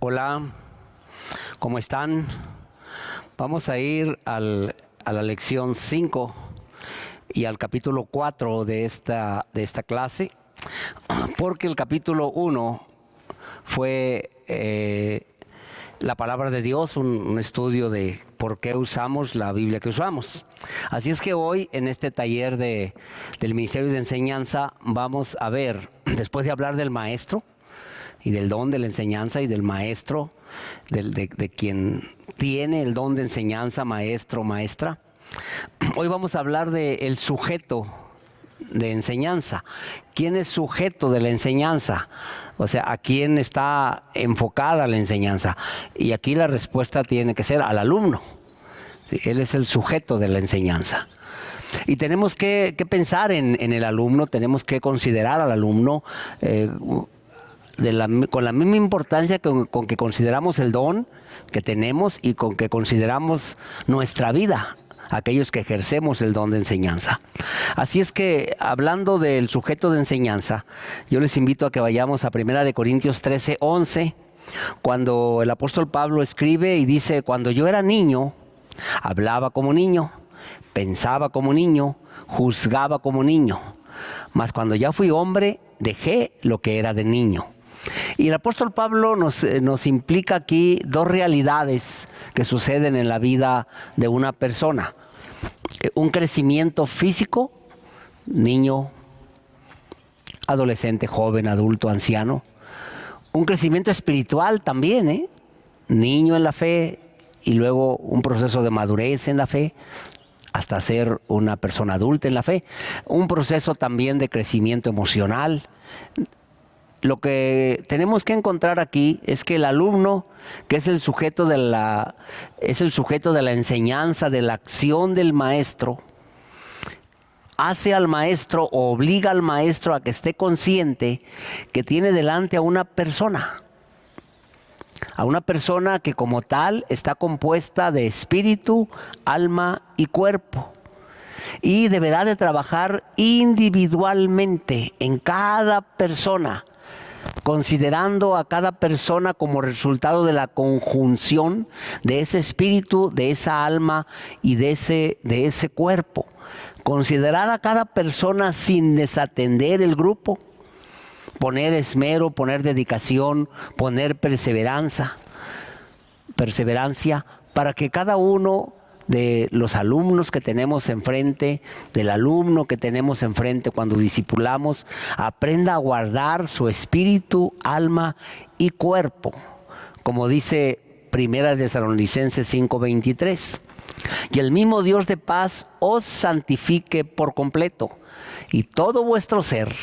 Hola, ¿cómo están? Vamos a ir a la lección 5 y al capítulo 4 de esta clase, porque el capítulo 1 fue la palabra de Dios, un estudio de por qué usamos la Biblia que usamos. Así es que hoy en este taller del Ministerio de Enseñanza vamos a ver, después de hablar del maestro, y del don de la enseñanza y del maestro, de quien tiene el don de enseñanza, maestro, maestra. Hoy vamos a hablar del sujeto de enseñanza. ¿Quién es sujeto de la enseñanza? O sea, ¿a quién está enfocada la enseñanza? Y aquí la respuesta tiene que ser al alumno. ¿Sí? Él es el sujeto de la enseñanza. Y tenemos que pensar en el alumno, tenemos que considerar al alumno con la misma importancia con que consideramos el don que tenemos y con que consideramos nuestra vida, aquellos que ejercemos el don de enseñanza. Así es que, hablando del sujeto de enseñanza, yo les invito a que vayamos a 1 Corintios 13:11, cuando el apóstol Pablo escribe y dice: cuando yo era niño, hablaba como niño, pensaba como niño, juzgaba como niño, mas cuando ya fui hombre, dejé lo que era de niño. Y el apóstol Pablo nos implica aquí dos realidades que suceden en la vida de una persona. Un crecimiento físico, niño, adolescente, joven, adulto, anciano. Un crecimiento espiritual también, niño en la fe y luego un proceso de madurez en la fe, hasta ser una persona adulta en la fe. Un proceso también de crecimiento emocional. Lo que tenemos que encontrar aquí es que el alumno, que es el sujeto de la enseñanza, de la acción del maestro, hace al maestro o obliga al maestro a que esté consciente que tiene delante a una persona que como tal está compuesta de espíritu, alma y cuerpo. Y deberá de trabajar individualmente en cada persona, considerando a cada persona como resultado de la conjunción de ese espíritu, de esa alma y de ese cuerpo. Considerar a cada persona sin desatender el grupo, poner esmero, poner dedicación, poner perseverancia, para que cada uno de los alumnos que tenemos enfrente, del alumno que tenemos enfrente cuando discipulamos, aprenda a guardar su espíritu, alma y cuerpo, como dice 1 Tesalonicenses 5:23. Y el mismo Dios de paz os santifique por completo, y todo vuestro ser,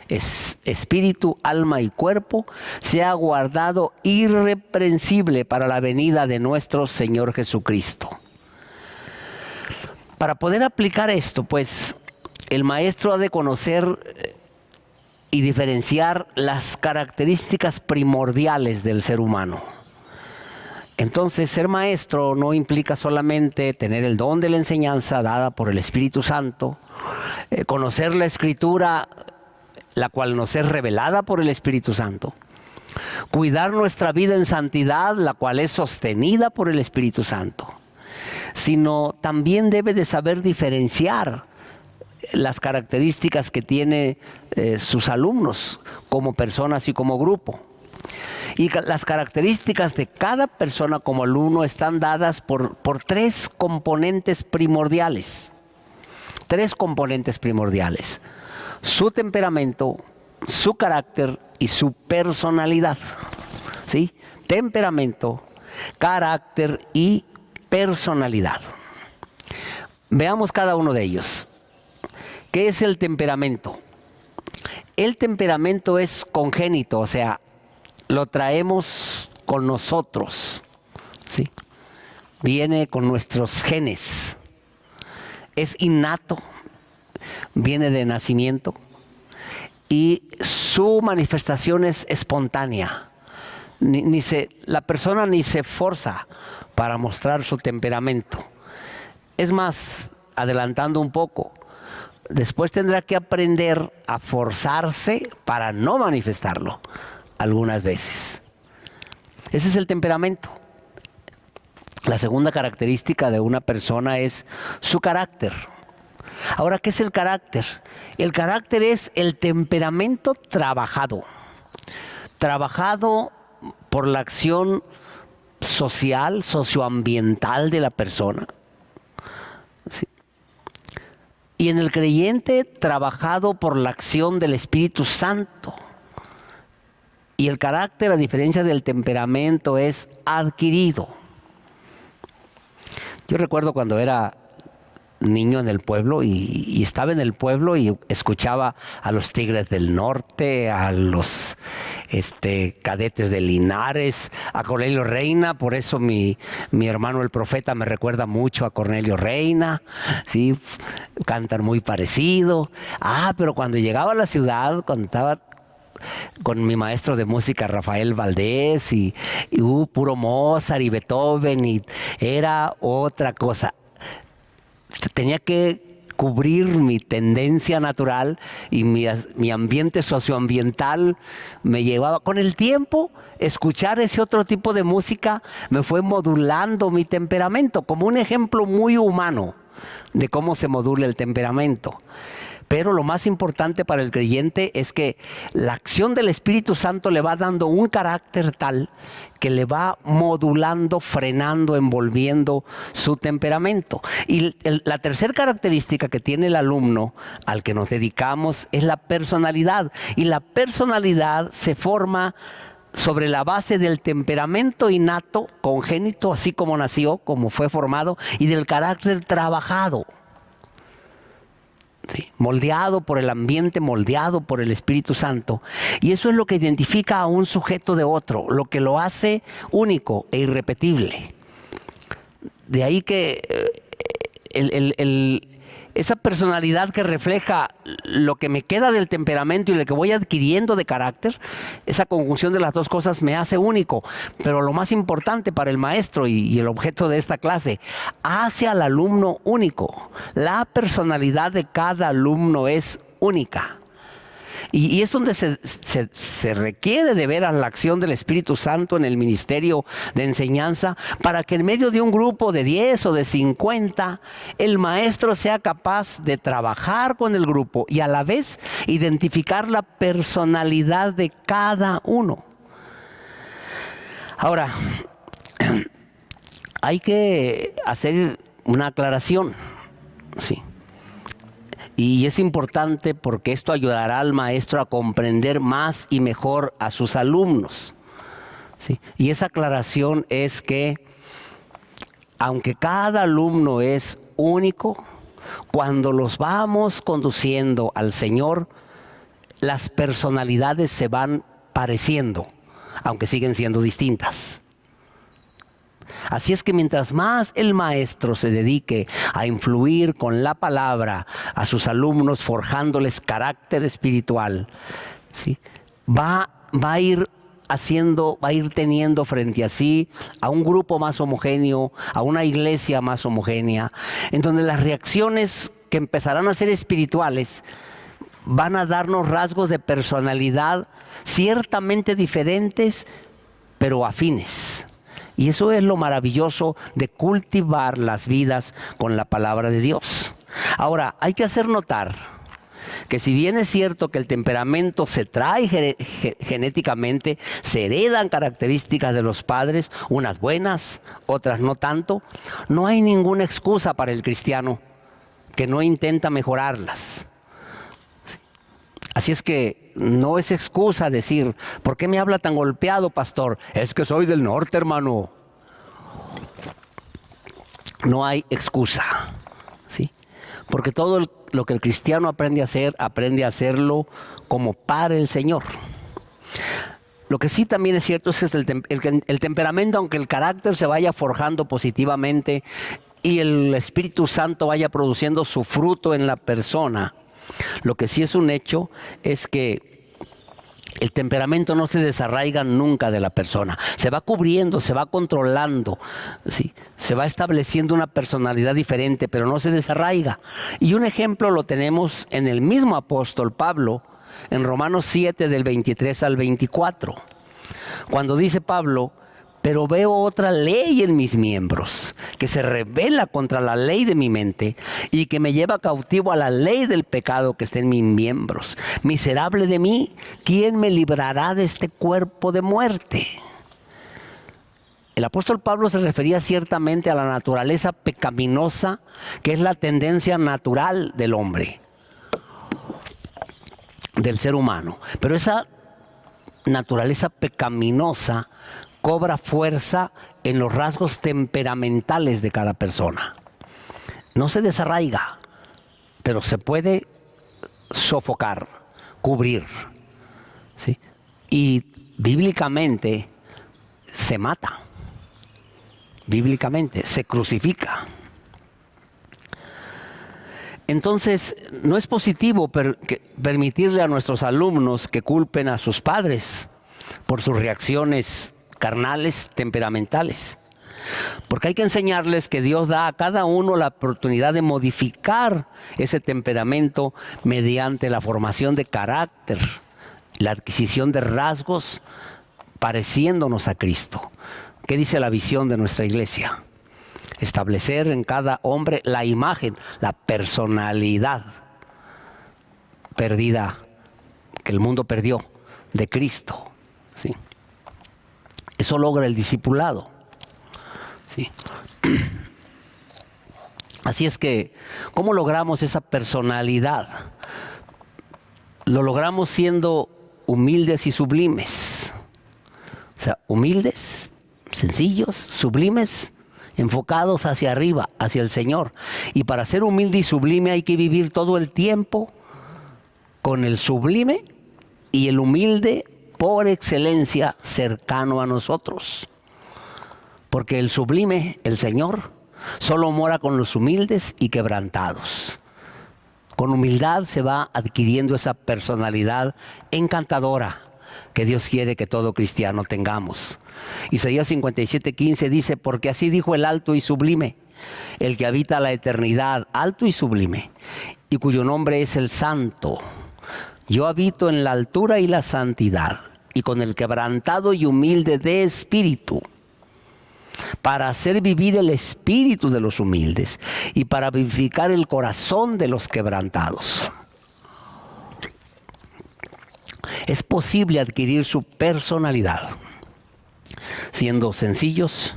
espíritu, alma y cuerpo, sea guardado irreprensible para la venida de nuestro Señor Jesucristo. Para poder aplicar esto, pues, el maestro ha de conocer y diferenciar las características primordiales del ser humano. Entonces, ser maestro no implica solamente tener el don de la enseñanza dada por el Espíritu Santo, conocer la Escritura, la cual nos es revelada por el Espíritu Santo, cuidar nuestra vida en santidad, la cual es sostenida por el Espíritu Santo, sino también debe de saber diferenciar las características que tiene sus alumnos como personas y como grupo. Y las características de cada persona como alumno están dadas por tres componentes primordiales. Tres componentes primordiales: su temperamento, su carácter y su personalidad. ¿Sí? Temperamento, carácter y personalidad. Veamos cada uno de ellos. ¿Qué es el temperamento? El temperamento es congénito, o sea, lo traemos con nosotros, ¿sí? Viene con nuestros genes. Es innato, viene de nacimiento y su manifestación es espontánea. La persona ni se forza para mostrar su temperamento. Es más, adelantando un poco, después tendrá que aprender a forzarse para no manifestarlo algunas veces. Ese es el temperamento. La segunda característica de una persona es su carácter. Ahora, ¿qué es el carácter? El carácter es el temperamento trabajado. Trabajado por la acción social, socioambiental de la persona. ¿Sí? Y en el creyente, trabajado por la acción del Espíritu Santo. Y el carácter, a diferencia del temperamento, es adquirido. Yo recuerdo cuando era niño en el pueblo y estaba en el pueblo y escuchaba a los Tigres del Norte, a los Cadetes de Linares, a Cornelio Reina. Por eso mi hermano el profeta me recuerda mucho a Cornelio Reina, ¿sí? Cantan muy parecido. Pero cuando llegaba a la ciudad, cuando estaba con mi maestro de música Rafael Valdés y puro Mozart y Beethoven, y era otra cosa. Tenía que cubrir mi tendencia natural y mi ambiente socioambiental me llevaba. Con el tiempo, escuchar ese otro tipo de música me fue modulando mi temperamento, como un ejemplo muy humano de cómo se modula el temperamento. Pero lo más importante para el creyente es que la acción del Espíritu Santo le va dando un carácter tal que le va modulando, frenando, envolviendo su temperamento. Y la tercera característica que tiene el alumno al que nos dedicamos es la personalidad. Y la personalidad se forma sobre la base del temperamento innato, congénito, así como nació, como fue formado, y del carácter trabajado. Sí, moldeado por el ambiente, moldeado por el Espíritu Santo. Y eso es lo que identifica a un sujeto de otro, lo que lo hace único e irrepetible. De ahí que esa personalidad que refleja lo que me queda del temperamento y lo que voy adquiriendo de carácter, esa conjunción de las dos cosas me hace único. Pero lo más importante para el maestro y el objeto de esta clase, hace al alumno único. La personalidad de cada alumno es única. Y es donde se requiere de ver a la acción del Espíritu Santo en el ministerio de enseñanza, para que en medio de un grupo de 10 o de 50, el maestro sea capaz de trabajar con el grupo y a la vez identificar la personalidad de cada uno. Ahora, hay que hacer una aclaración, sí. Y es importante porque esto ayudará al maestro a comprender más y mejor a sus alumnos, ¿sí? Y esa aclaración es que, aunque cada alumno es único, cuando los vamos conduciendo al Señor, las personalidades se van pareciendo, aunque siguen siendo distintas. Así es que mientras más el maestro se dedique a influir con la palabra a sus alumnos, forjándoles carácter espiritual, ¿sí?, va a ir teniendo frente a sí a un grupo más homogéneo, a una iglesia más homogénea, en donde las reacciones que empezarán a ser espirituales van a darnos rasgos de personalidad ciertamente diferentes, pero afines. Y eso es lo maravilloso de cultivar las vidas con la palabra de Dios. Ahora, hay que hacer notar que si bien es cierto que el temperamento se trae genéticamente, se heredan características de los padres, unas buenas, otras no tanto, no hay ninguna excusa para el cristiano que no intenta mejorarlas. Así es que no es excusa decir, ¿por qué me habla tan golpeado, pastor? Es que soy del norte, hermano. No hay excusa, ¿sí? Porque todo lo que el cristiano aprende a hacerlo como para el Señor. Lo que sí también es cierto es que el temperamento, aunque el carácter se vaya forjando positivamente y el Espíritu Santo vaya produciendo su fruto en la persona, lo que sí es un hecho es que el temperamento no se desarraiga nunca de la persona. Se va cubriendo, se va controlando, ¿sí? Se va estableciendo una personalidad diferente, pero no se desarraiga. Y un ejemplo lo tenemos en el mismo apóstol Pablo, en Romanos 7, del 23 al 24. Cuando dice Pablo, Pero veo otra ley en mis miembros, que se rebela contra la ley de mi mente y que me lleva cautivo a la ley del pecado que está en mis miembros. Miserable de mí, ¿quién me librará de este cuerpo de muerte? El apóstol Pablo se refería ciertamente a la naturaleza pecaminosa, que es la tendencia natural del hombre, del ser humano. Pero esa naturaleza pecaminosa cobra fuerza en los rasgos temperamentales de cada persona. No se desarraiga, pero se puede sofocar, cubrir, ¿sí? Y bíblicamente se mata. Bíblicamente se crucifica. Entonces, no es positivo permitirle a nuestros alumnos que culpen a sus padres por sus reacciones carnales, temperamentales. Porque hay que enseñarles que Dios da a cada uno la oportunidad de modificar ese temperamento mediante la formación de carácter, la adquisición de rasgos pareciéndonos a Cristo. ¿Qué dice la visión de nuestra iglesia? Establecer en cada hombre la imagen, la personalidad perdida, que el mundo perdió, de Cristo, ¿sí? Eso logra el discipulado, ¿sí? Así es que, ¿cómo logramos esa personalidad? Lo logramos siendo humildes y sublimes. O sea, humildes, sencillos, sublimes, enfocados hacia arriba, hacia el Señor. Y para ser humilde y sublime hay que vivir todo el tiempo con el sublime y el humilde por excelencia cercano a nosotros. Porque el sublime, el Señor, solo mora con los humildes y quebrantados. Con humildad se va adquiriendo esa personalidad encantadora que Dios quiere que todo cristiano tengamos. Isaías 57:15 dice: porque así dijo el alto y sublime, el que habita la eternidad, alto y sublime, y cuyo nombre es el Santo. Yo habito en la altura y la santidad, y con el quebrantado y humilde de espíritu, para hacer vivir el espíritu de los humildes y para vivificar el corazón de los quebrantados. Es posible adquirir su personalidad siendo sencillos,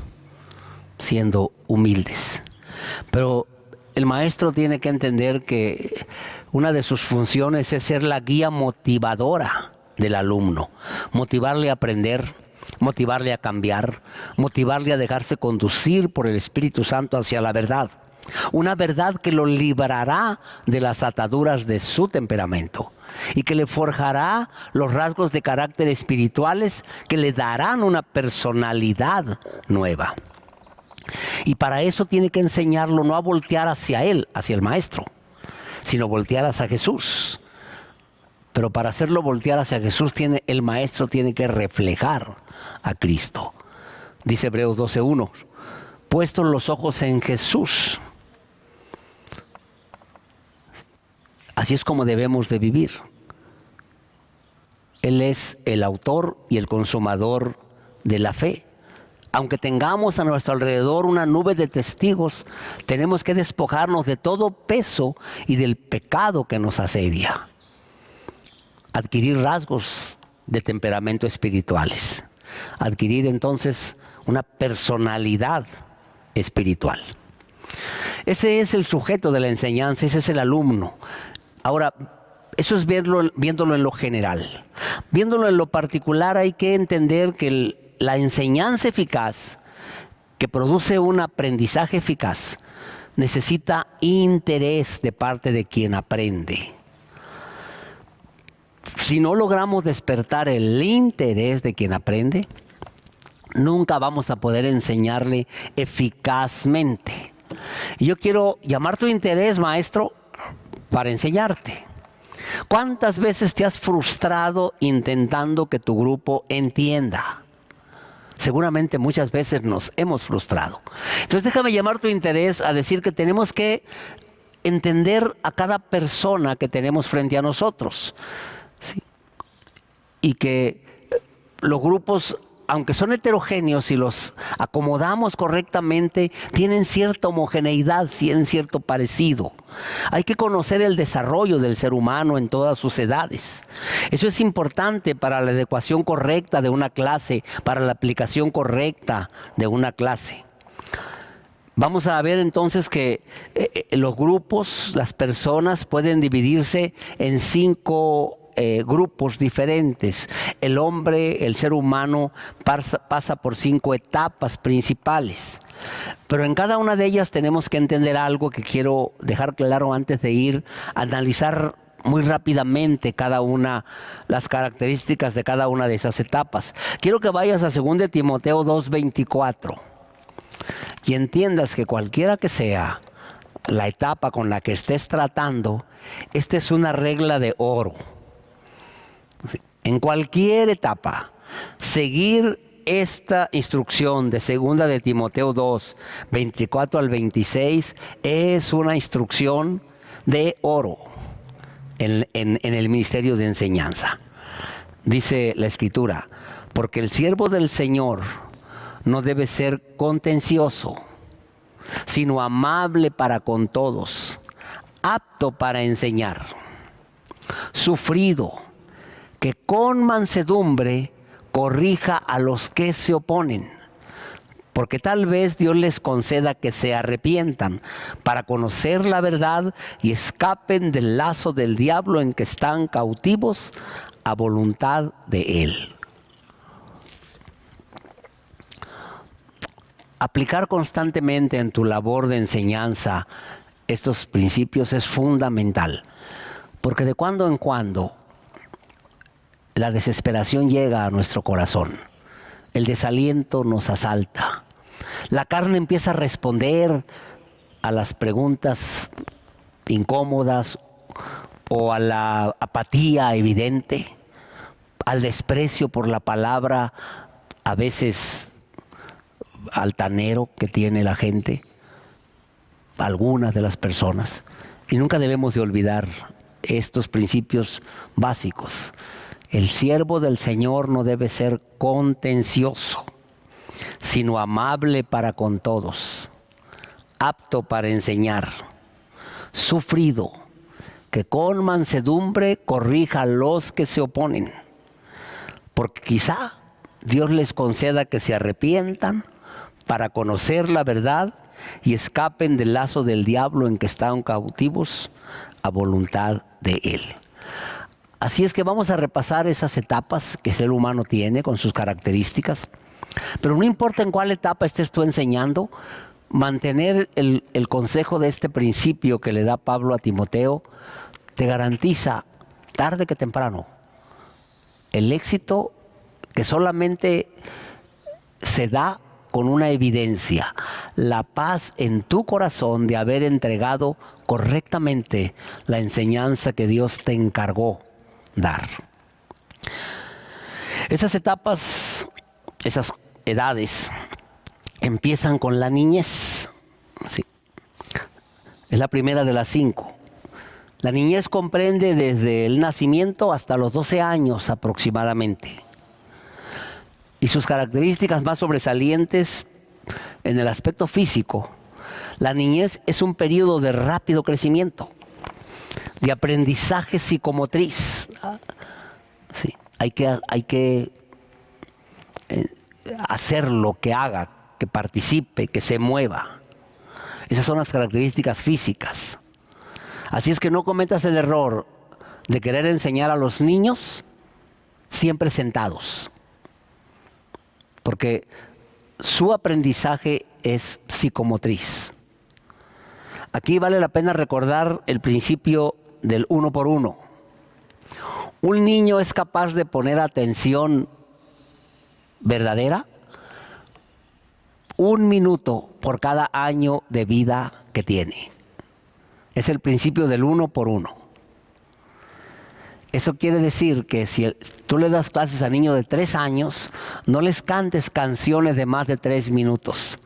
siendo humildes. Pero el maestro tiene que entender que una de sus funciones es ser la guía motivadora del alumno, motivarle a aprender, motivarle a cambiar, motivarle a dejarse conducir por el Espíritu Santo hacia la verdad. Una verdad que lo librará de las ataduras de su temperamento y que le forjará los rasgos de carácter espirituales que le darán una personalidad nueva. Y para eso tiene que enseñarlo no a voltear hacia él, hacia el maestro, sino voltear hacia Jesús. Pero para hacerlo voltear hacia Jesús, el maestro tiene que reflejar a Cristo. Dice Hebreos 12:1, puestos los ojos en Jesús. Así es como debemos de vivir. Él es el autor y el consumador de la fe. Aunque tengamos a nuestro alrededor una nube de testigos, tenemos que despojarnos de todo peso y del pecado que nos asedia. Adquirir rasgos de temperamento espirituales. Adquirir entonces una personalidad espiritual. Ese es el sujeto de la enseñanza, ese es el alumno. Ahora, eso es viéndolo en lo general. Viéndolo en lo particular, hay que entender que la enseñanza eficaz, que produce un aprendizaje eficaz, necesita interés de parte de quien aprende. Si no logramos despertar el interés de quien aprende, nunca vamos a poder enseñarle eficazmente. Y yo quiero llamar tu interés, maestro, para enseñarte. ¿Cuántas veces te has frustrado intentando que tu grupo entienda? Seguramente muchas veces nos hemos frustrado. Entonces déjame llamar tu interés a decir que tenemos que entender a cada persona que tenemos frente a nosotros. ¿Sí? Y que los grupos aunque son heterogéneos, si los acomodamos correctamente, tienen cierta homogeneidad, tienen cierto parecido. Hay que conocer el desarrollo del ser humano en todas sus edades. Eso es importante para la adecuación correcta de una clase, para la aplicación correcta de una clase. Vamos a ver entonces que los grupos, las personas pueden dividirse en 5 grupos diferentes. El hombre, el ser humano, pasa por 5 etapas principales. Pero en cada una de ellas tenemos que entender algo que quiero dejar claro antes de ir a analizar muy rápidamente las características de cada una de esas etapas. Quiero que vayas a 2 Timoteo 2:24 y entiendas que cualquiera que sea la etapa con la que estés tratando, esta es una regla de oro. En cualquier etapa, seguir esta instrucción de 2 de Timoteo 2, 24 al 26, es una instrucción de oro en el ministerio de enseñanza. Dice la Escritura, porque el siervo del Señor no debe ser contencioso, sino amable para con todos, apto para enseñar, sufrido, que con mansedumbre corrija a los que se oponen, porque tal vez Dios les conceda que se arrepientan para conocer la verdad y escapen del lazo del diablo en que están cautivos a voluntad de Él. Aplicar constantemente en tu labor de enseñanza estos principios es fundamental, porque de cuando en cuando la desesperación llega a nuestro corazón, el desaliento nos asalta, la carne empieza a responder a las preguntas incómodas o a la apatía evidente, al desprecio por la palabra, a veces altanero que tiene la gente, algunas de las personas. Y nunca debemos de olvidar estos principios básicos. El siervo del Señor no debe ser contencioso, sino amable para con todos, apto para enseñar, sufrido, que con mansedumbre corrija a los que se oponen, porque quizá Dios les conceda que se arrepientan para conocer la verdad y escapen del lazo del diablo en que están cautivos a voluntad de Él. Así es que vamos a repasar esas etapas que el ser humano tiene con sus características, pero no importa en cuál etapa estés tú enseñando, mantener el consejo de este principio que le da Pablo a Timoteo te garantiza, tarde que temprano, el éxito que solamente se da con una evidencia, la paz en tu corazón de haber entregado correctamente la enseñanza que Dios te encargó dar. Esas etapas, esas edades, empiezan con la niñez. Sí. Es la primera de las 5. La niñez comprende desde el nacimiento hasta los 12 años aproximadamente. Y sus características más sobresalientes en el aspecto físico. La niñez es un periodo de rápido crecimiento, de aprendizaje psicomotriz. Sí, hay que hacerlo, que haga, que participe, que se mueva. Esas son las características físicas. Así es que no cometas el error de querer enseñar a los niños siempre sentados, porque su aprendizaje es psicomotriz. Aquí vale la pena recordar el principio del 1 por 1. Un niño es capaz de poner atención verdadera 1 minuto por cada año de vida que tiene. Es el principio del 1 por 1. Eso quiere decir que si tú le das clases a niños de 3 años, no les cantes canciones de más de 3 minutos.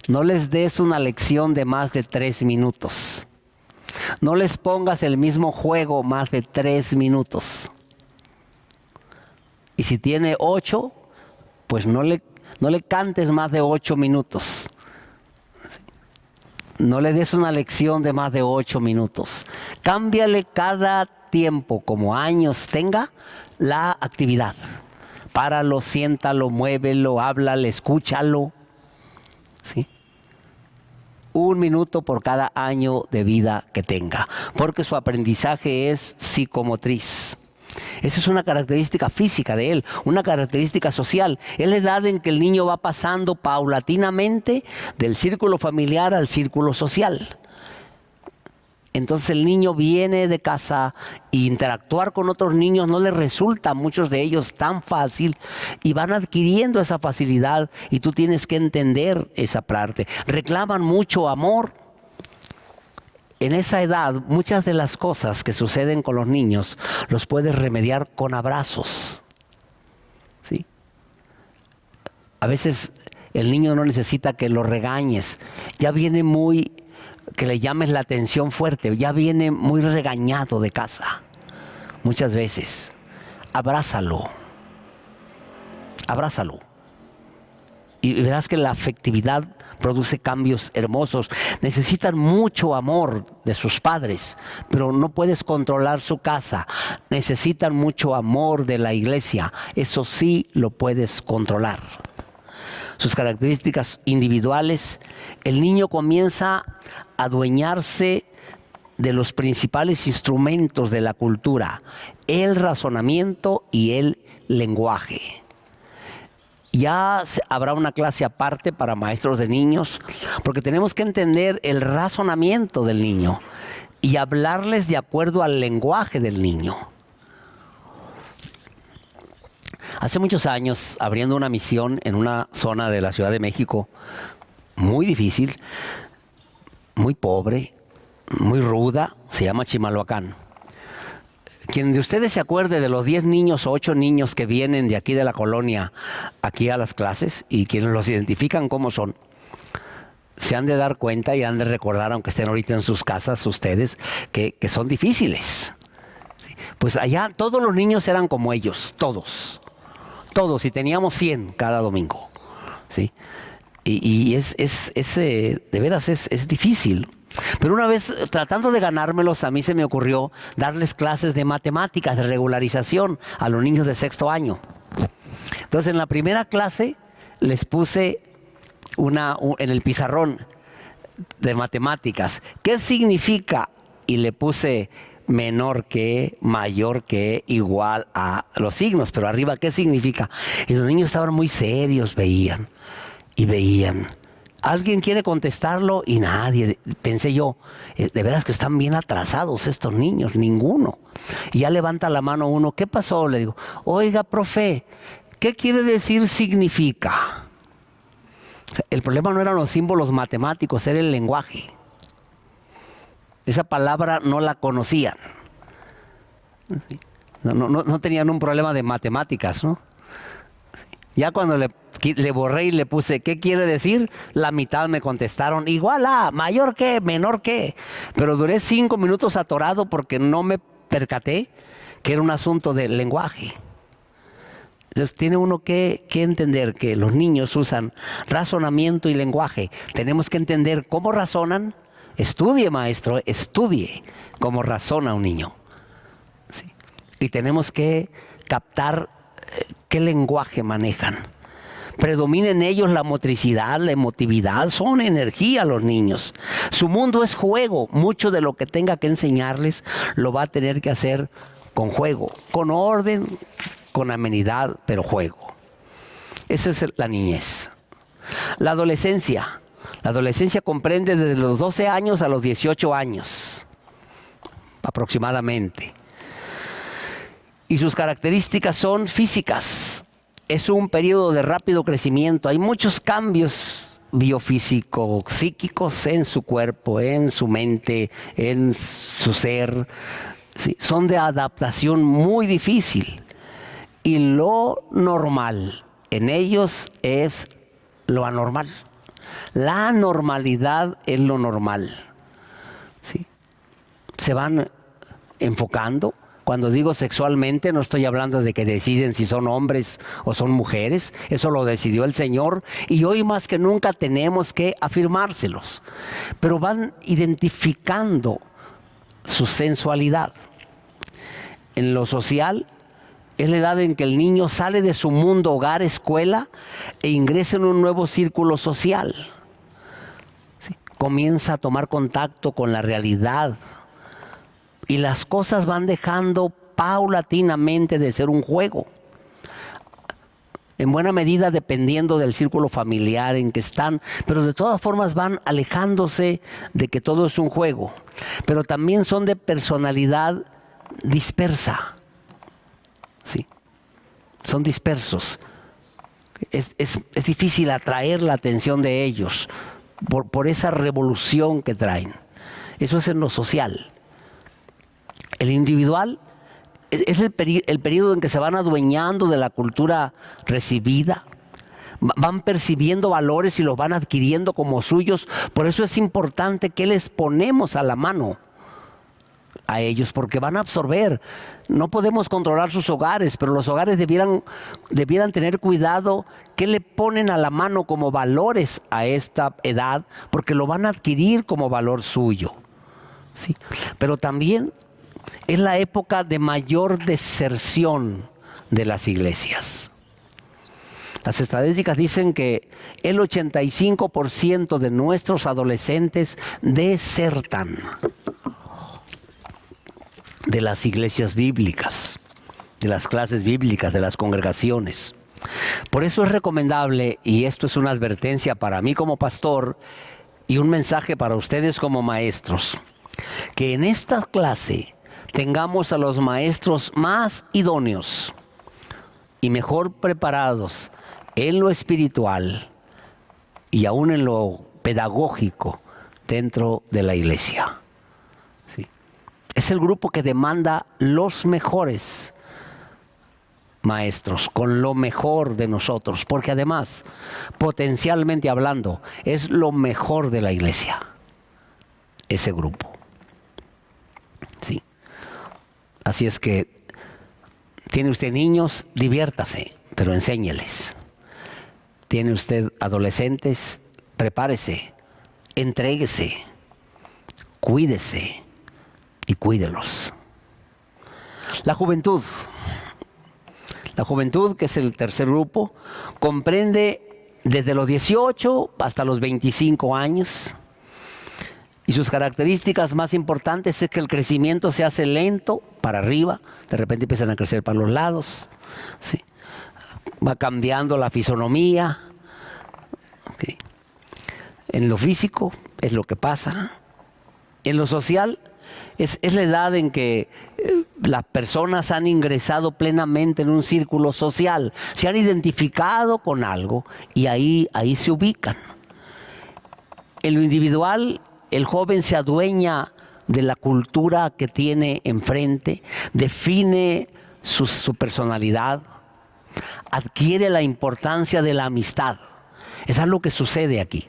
No les des una lección de más de 3 minutos. No les pongas el mismo juego más de 3 minutos. Y si tiene 8, pues no le cantes más de 8 minutos. No le des una lección de más de 8 minutos. Cámbiale cada tiempo, como años tenga, la actividad. Páralo, siéntalo, muévelo, háblale, escúchalo. ¿Sí? 1 minuto por cada año de vida que tenga, porque su aprendizaje es psicomotriz. Esa es una característica física de él, una característica social. Es la edad en que el niño va pasando paulatinamente del círculo familiar al círculo social. Entonces el niño viene de casa e interactuar con otros niños no le resulta a muchos de ellos tan fácil y van adquiriendo esa facilidad y tú tienes que entender esa parte. Reclaman mucho amor. En esa edad, muchas de las cosas que suceden con los niños los puedes remediar con abrazos. ¿Sí? A veces el niño no necesita que lo regañes. Ya viene que le llames la atención fuerte. Ya viene muy regañado de casa. Muchas veces. Abrázalo. Abrázalo. Y verás que la afectividad produce cambios hermosos. Necesitan mucho amor de sus padres, pero no puedes controlar su casa. Necesitan mucho amor de la iglesia. Eso sí lo puedes controlar. Sus características individuales, el niño comienza a adueñarse de los principales instrumentos de la cultura, el razonamiento y el lenguaje. Ya habrá una clase aparte para maestros de niños, porque tenemos que entender el razonamiento del niño y hablarles de acuerdo al lenguaje del niño. Hace muchos años, abriendo una misión en una zona de la Ciudad de México, muy difícil, muy pobre, muy ruda, se llama Chimalhuacán. Quien de ustedes se acuerde de los 10 niños o 8 niños que vienen de aquí de la colonia, aquí a las clases, y quienes los identifican cómo son, se han de dar cuenta y han de recordar, aunque estén ahorita en sus casas ustedes, que son difíciles. ¿Sí? Pues allá todos los niños eran como ellos, todos, y teníamos 100 cada domingo. ¿Sí? Y de veras es difícil. Pero una vez, tratando de ganármelos, a mí se me ocurrió darles clases de matemáticas, de regularización a los niños de 6º año. Entonces, en la primera clase les puse en el pizarrón de matemáticas, ¿qué significa? Y le puse menor que, mayor que, igual a los signos, pero arriba, ¿qué significa? Y los niños estaban muy serios, veían. ¿Alguien quiere contestarlo? Y nadie. Pensé yo, de veras que están bien atrasados estos niños, ninguno. Y ya levanta la mano uno, ¿qué pasó? Le digo, oiga, profe, ¿qué quiere decir significa? O sea, el problema no eran los símbolos matemáticos, era el lenguaje. Esa palabra no la conocían. No tenían un problema de matemáticas, ¿no? Ya cuando le borré y le puse, ¿qué quiere decir? La mitad me contestaron, igual a, mayor que, menor que. Pero duré 5 minutos atorado porque no me percaté que era un asunto de lenguaje. Entonces tiene uno que entender que los niños usan razonamiento y lenguaje. Tenemos que entender cómo razonan. Estudie, maestro, estudie cómo razona un niño. ¿Sí? Y tenemos que captar qué lenguaje manejan. Predomina en ellos la motricidad, la emotividad, son energía los niños. Su mundo es juego. Mucho de lo que tenga que enseñarles lo va a tener que hacer con juego, con orden, con amenidad, pero juego. Esa es la niñez. La adolescencia. La adolescencia comprende desde los 12 años a los 18 años, aproximadamente. Y sus características son físicas. Es un periodo de rápido crecimiento. Hay muchos cambios biofísicos, psíquicos en su cuerpo, en su mente, en su ser. Sí, son de adaptación muy difícil. Y lo normal en ellos es lo anormal. La anormalidad es lo normal. ¿Sí? Se van enfocando Cuando digo sexualmente, no estoy hablando de que deciden si son hombres o son mujeres. Eso lo decidió el Señor y hoy más que nunca tenemos que afirmárselos. Pero van identificando su sensualidad. En lo social, es la edad en que el niño sale de su mundo, hogar, escuela, e ingresa en un nuevo círculo social. ¿Sí? Comienza a tomar contacto con la realidad. Y las cosas van dejando paulatinamente de ser un juego. En buena medida dependiendo del círculo familiar en que están, pero de todas formas van alejándose de que todo es un juego. Pero también son de personalidad dispersa. Sí, son dispersos. Es difícil atraer la atención de ellos por esa revolución que traen. Eso es en lo social. El individual es el periodo en que se van adueñando de la cultura recibida, van percibiendo valores y los van adquiriendo como suyos. Por eso es importante que les ponemos a la mano a ellos, porque van a absorber. No podemos controlar sus hogares, pero los hogares debieran tener cuidado que le ponen a la mano como valores a esta edad, porque lo van a adquirir como valor suyo. Sí. Pero también es la época de mayor deserción de las iglesias. Las estadísticas dicen que el 85% de nuestros adolescentes desertan de las iglesias bíblicas, de las clases bíblicas, de las congregaciones. Por eso es recomendable, y esto es una advertencia para mí como pastor y un mensaje para ustedes como maestros, que en esta clase tengamos a los maestros más idóneos y mejor preparados en lo espiritual y aún en lo pedagógico dentro de la iglesia. ¿Sí? Es el grupo que demanda los mejores maestros, con lo mejor de nosotros, porque además, potencialmente hablando, es lo mejor de la iglesia, ese grupo. Sí. Así es que, tiene usted niños, diviértase, pero enséñeles. Tiene usted adolescentes, prepárese, entréguese, cuídese y cuídelos. La juventud, que es el tercer grupo, comprende desde los 18 hasta los 25 años. Y sus características más importantes es que el crecimiento se hace lento para arriba, de repente empiezan a crecer para los lados, ¿sí? Va cambiando la fisonomía. ¿Okay? En lo físico es lo que pasa. En lo social es la edad en que las personas han ingresado plenamente en un círculo social, se han identificado con algo y ahí se ubican. En lo individual, el joven se adueña de la cultura que tiene enfrente, define su personalidad, adquiere la importancia de la amistad. Es algo que sucede aquí.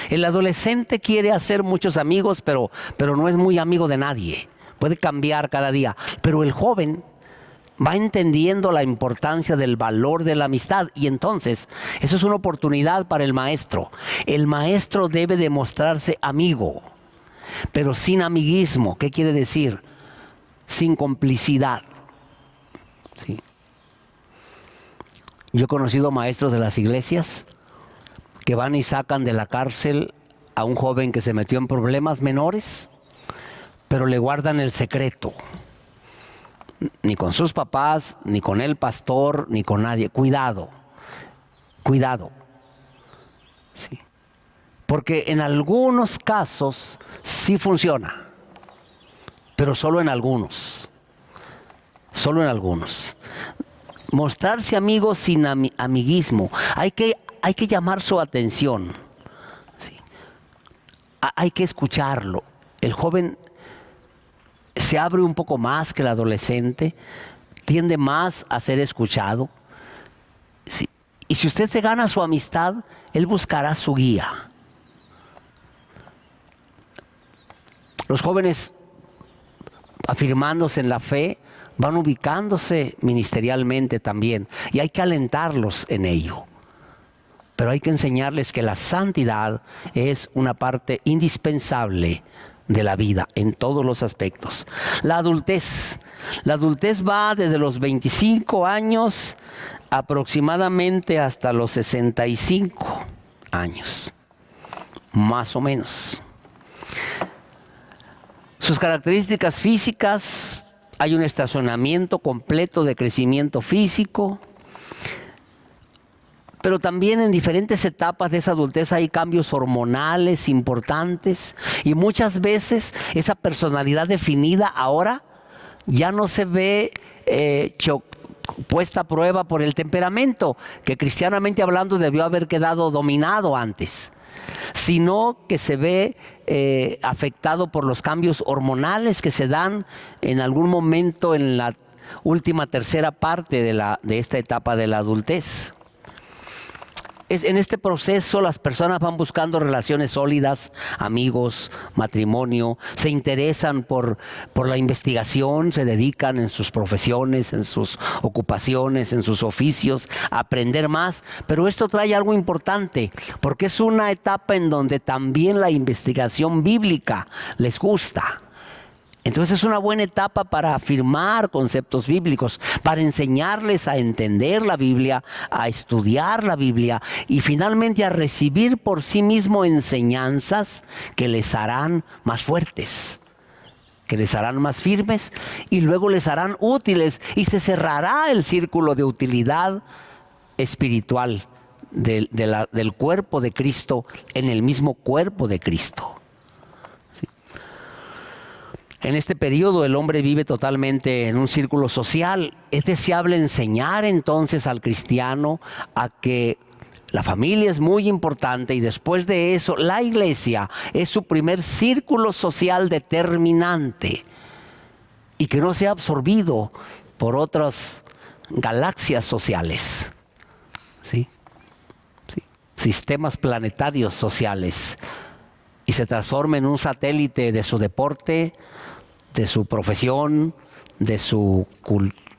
El adolescente quiere hacer muchos amigos, pero no es muy amigo de nadie. Puede cambiar cada día. Pero el joven va entendiendo la importancia del valor de la amistad y entonces eso es una oportunidad para el maestro. El maestro debe demostrarse amigo, pero sin amiguismo. ¿Qué quiere decir? Sin complicidad. Sí. Yo he conocido maestros de las iglesias que van y sacan de la cárcel a un joven que se metió en problemas menores, pero le guardan el secreto. Ni con sus papás, ni con el pastor, ni con nadie. Cuidado, cuidado. Sí. Porque en algunos casos sí funciona, pero solo en algunos. Solo en algunos. Mostrarse amigos sin amiguismo. Hay que llamar su atención. Sí. Hay que escucharlo. El joven se abre un poco más que el adolescente, tiende más a ser escuchado. Sí. Y si usted se gana su amistad, él buscará su guía. Los jóvenes afirmándose en la fe, van ubicándose ministerialmente también. Y hay que alentarlos en ello. Pero hay que enseñarles que la santidad es una parte indispensable de la vida en todos los aspectos. La adultez va desde los 25 años aproximadamente hasta los 65 años, más o menos. Sus características físicas: hay un estacionamiento completo de crecimiento físico, pero también en diferentes etapas de esa adultez hay cambios hormonales importantes, y muchas veces esa personalidad definida ahora ya no se ve puesta a prueba por el temperamento, que cristianamente hablando debió haber quedado dominado antes, sino que se ve afectado por los cambios hormonales que se dan en algún momento en la última tercera parte de esta etapa de la adultez. En este proceso las personas van buscando relaciones sólidas, amigos, matrimonio, se interesan por la investigación, se dedican en sus profesiones, en sus ocupaciones, en sus oficios, a aprender más. Pero esto trae algo importante, porque es una etapa en donde también la investigación bíblica les gusta. Entonces es una buena etapa para afirmar conceptos bíblicos, para enseñarles a entender la Biblia, a estudiar la Biblia y finalmente a recibir por sí mismo enseñanzas que les harán más fuertes, que les harán más firmes y luego les harán útiles, y se cerrará el círculo de utilidad espiritual del cuerpo de Cristo en el mismo cuerpo de Cristo. En este periodo el hombre vive totalmente en un círculo social. Es deseable enseñar entonces al cristiano a que la familia es muy importante, y después de eso la iglesia es su primer círculo social determinante, y que no sea absorbido por otras galaxias sociales, ¿sí? Sistemas planetarios sociales, y se transforme en un satélite de su deporte, de su profesión, de su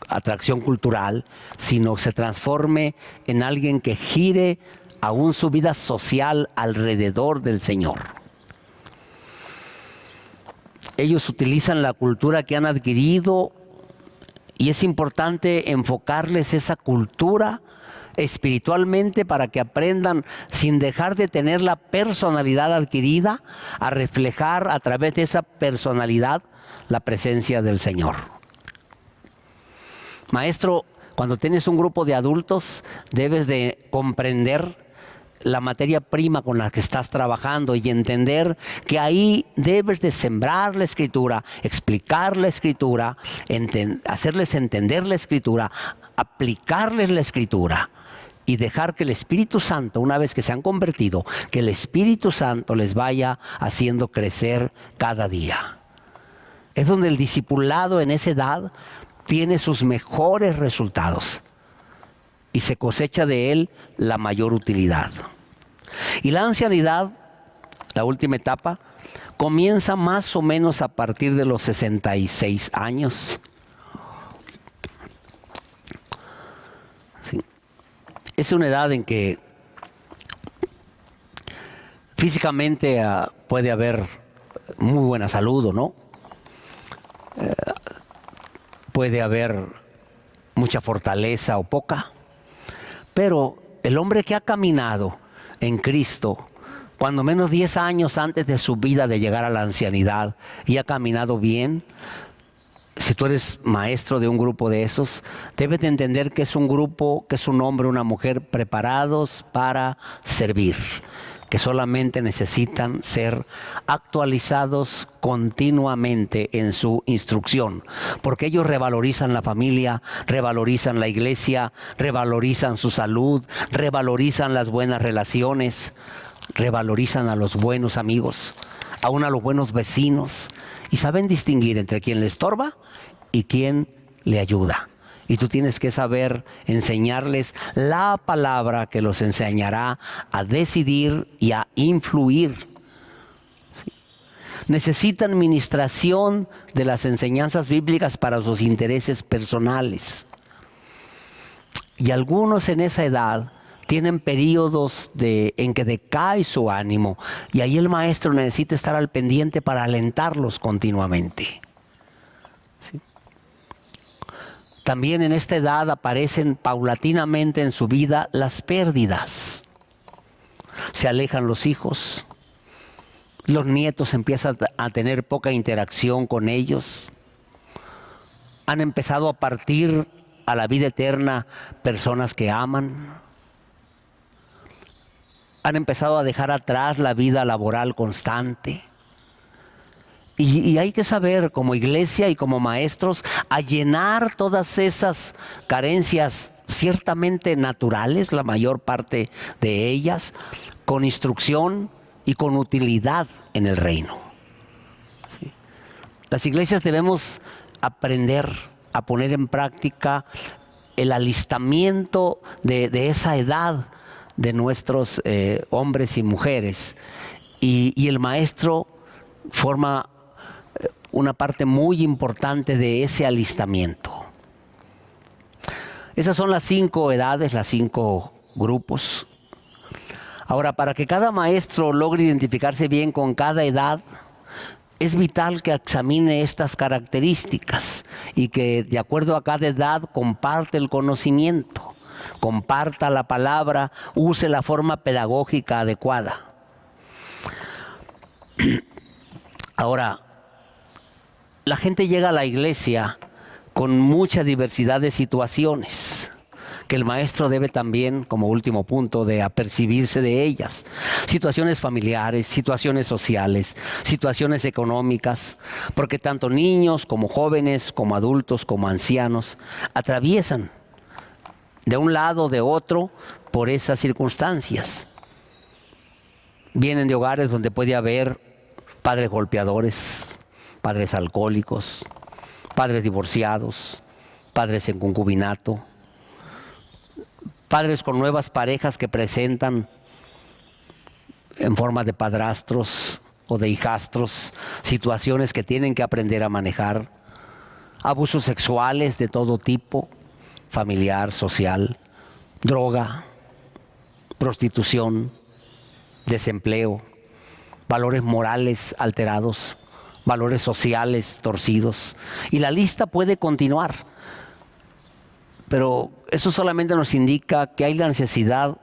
atracción cultural, sino se transforme en alguien que gire aún su vida social alrededor del Señor. Ellos utilizan la cultura que han adquirido, y es importante enfocarles esa cultura espiritualmente para que aprendan, sin dejar de tener la personalidad adquirida, a reflejar a través de esa personalidad la presencia del Señor. Maestro, cuando tienes un grupo de adultos, debes de comprender la materia prima con la que estás trabajando y entender que ahí debes de sembrar la Escritura, explicar la Escritura, hacerles entender la Escritura, aplicarles la Escritura y dejar que el Espíritu Santo, una vez que se han convertido, que el Espíritu Santo les vaya haciendo crecer cada día. Es donde el discipulado en esa edad tiene sus mejores resultados y se cosecha de él la mayor utilidad. Y la ancianidad, la última etapa, comienza más o menos a partir de los 66 años. Sí. Es una edad en que físicamente puede haber muy buena salud o no. Puede haber mucha fortaleza o poca. Pero el hombre que ha caminado en Cristo, cuando menos 10 años antes de su vida de llegar a la ancianidad, y ha caminado bien, si tú eres maestro de un grupo de esos, debes de entender que es un grupo, que es un hombre o una mujer preparados para servir, que solamente necesitan ser actualizados continuamente en su instrucción, porque ellos revalorizan la familia, revalorizan la iglesia, revalorizan su salud, revalorizan las buenas relaciones, revalorizan a los buenos amigos, aún a los buenos vecinos, y saben distinguir entre quien le estorba y quien le ayuda. Y tú tienes que saber enseñarles la palabra que los enseñará a decidir y a influir. ¿Sí? necesitan ministración de las enseñanzas bíblicas para sus intereses personales. Y algunos en esa edad tienen periodos en que decae su ánimo, y ahí el maestro necesita estar al pendiente para alentarlos continuamente. ¿Sí? También en esta edad aparecen paulatinamente en su vida las pérdidas. Se alejan los hijos, los nietos empiezan a tener poca interacción con ellos, han empezado a partir a la vida eterna personas que aman, han empezado a dejar atrás la vida laboral constante. Y hay que saber como iglesia y como maestros a llenar todas esas carencias ciertamente naturales, la mayor parte de ellas, con instrucción y con utilidad en el reino. ¿Sí? Las iglesias debemos aprender a poner en práctica el alistamiento de esa edad de nuestros hombres y mujeres, y el maestro forma una parte muy importante de ese alistamiento. Esas son las 5 edades, las 5 grupos. Ahora, para que cada maestro logre identificarse bien con cada edad, es vital que examine estas características y que de acuerdo a cada edad comparte el conocimiento, comparta la palabra, use la forma pedagógica adecuada. Ahora, la gente llega a la iglesia con mucha diversidad de situaciones, que el maestro debe también, como último punto, de apercibirse de ellas. Situaciones familiares, situaciones sociales, situaciones económicas, porque tanto niños como jóvenes, como adultos, como ancianos, atraviesan de un lado o de otro por esas circunstancias. Vienen de hogares donde puede haber padres golpeadores, padres alcohólicos, padres divorciados, padres en concubinato, padres con nuevas parejas que presentan en forma de padrastros o de hijastros situaciones que tienen que aprender a manejar, abusos sexuales de todo tipo, familiar, social, droga, prostitución, desempleo, valores morales alterados, valores sociales torcidos, y la lista puede continuar. Pero eso solamente nos indica que hay la necesidad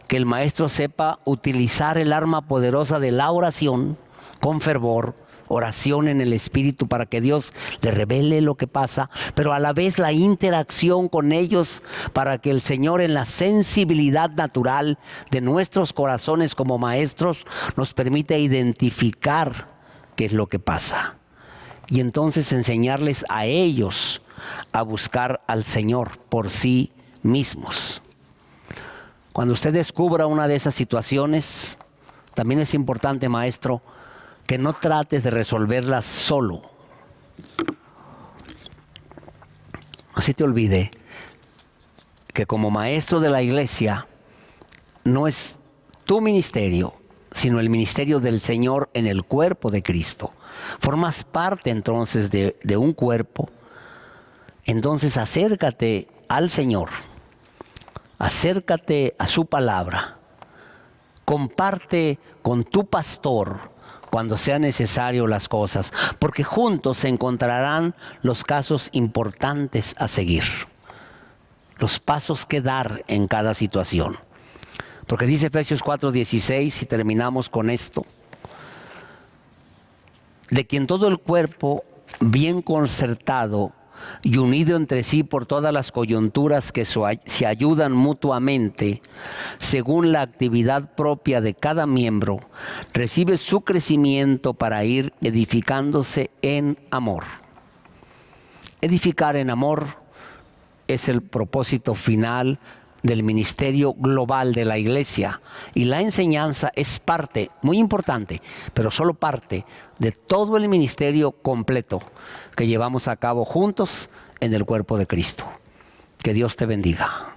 que el maestro sepa utilizar el arma poderosa de la oración con fervor, oración en el Espíritu para que Dios le revele lo que pasa, pero a la vez la interacción con ellos para que el Señor, en la sensibilidad natural de nuestros corazones como maestros, nos permita identificar qué es lo que pasa, y entonces enseñarles a ellos a buscar al Señor por sí mismos. Cuando usted descubra una de esas situaciones, también es importante, maestro, que no trates de resolverlas solo. No se te olvide que como maestro de la iglesia no es tu ministerio, sino el ministerio del Señor en el cuerpo de Cristo. Formas parte entonces de un cuerpo. Entonces acércate al Señor, acércate a su palabra, comparte con tu pastor cuando sea necesario las cosas, porque juntos se encontrarán los casos importantes a seguir, los pasos que dar en cada situación. Porque dice Efesios 4:16, y terminamos con esto, de quien todo el cuerpo, bien concertado y unido entre sí por todas las coyunturas que se ayudan mutuamente, según la actividad propia de cada miembro, recibe su crecimiento para ir edificándose en amor. Edificar en amor es el propósito final del ministerio global de la iglesia, y la enseñanza es parte muy importante, pero solo parte de todo el ministerio completo que llevamos a cabo juntos en el cuerpo de Cristo. Que Dios te bendiga.